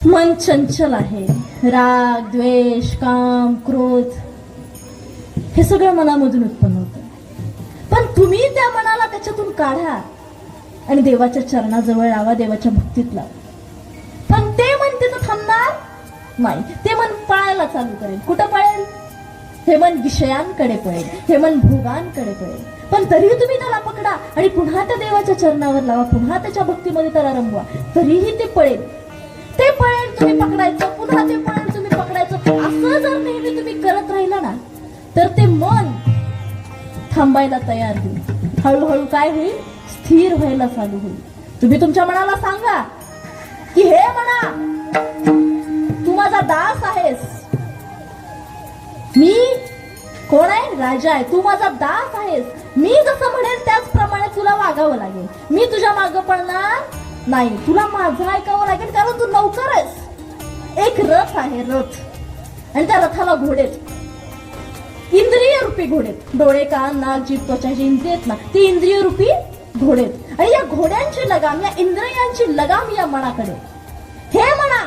मन चंचल आहे. राग, द्वेष, काम, क्रोध हे सगळं मनामधून उत्पन्न होतं. पण तुम्ही त्या मनाला त्याच्यातून काढा आणि देवाच्या चरणाजवळ लावा, देवाच्या भक्तीत लावा. पण ते मन तिथं थांबणार नाही. ते मन पळायला चालू करेल. कुठं पळेल? हे मन विषयांकडे पळेल, हे मन भोगांकडे पळेल. पण तरीही तुम्ही त्याला पकडा आणि पुन्हा त्या देवाच्या चरणावर लावा, पुन्हा त्याच्या भक्तीमध्ये त्याला रमवा, तरीही ते पळेल. ते पळेल, तुम्ही पकडायचं, पुन्हा ते पळेल, तुम्ही पकडायचं. असं जर नेहमी तुम्ही करत राहिला ना, तर ते मन थांबायला तयार होईल. हळूहळू काय होईल? स्थिर व्हायला चालू होईल. तुम्ही तुमच्या मनाला सांगा की हे मना, तू माझा दास आहेस. मी कोण आहे? राजा आहे. तू माझा दास आहेस. मी जसं म्हणेल त्याचप्रमाणे तुला वागावं लागेल. मी तुझ्या मागं पडणार नाही. तुला माझं ऐकावं लागेल, कारण तू नौकर आहेस. एक रथ आहे, रथ, आणि त्या रथाला घोडेत, इंद्रिय रूपी घोडेत. डोळे, कान, नाक, जीभ, त्वचा जी इंद्रिय आहेत ना, ती इंद्रिय रूपी घोडेत. आणि या घोड्यांची लगाम, या इंद्रियांची लगाम या मनाकडे. हे म्हणा,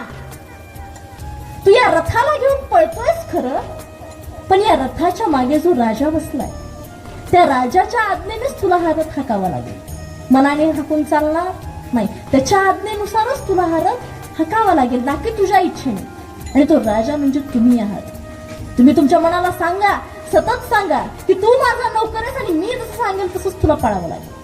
तू या रथाला घेऊन पळतोयस खरं, पण या रथाच्या मागे जो राजा बसलाय, त्या राजाच्या आज्ञेनेच तुला हा रथ हाकावा लागेल. मनाने हाकून चालणार नाही. त्याच्या आज्ञेनुसारच तुला हा रथ हाकावा लागेल, ना की तुझ्या इच्छेने. आणि तो राजा म्हणजे तुम्ही आहात. तुम्ही तुमच्या मनाला सांगा, सतत सांगा की तू माझा नोकर आहेस आणि मी जसं सांगेल तसंच तुला पळावं लागेल.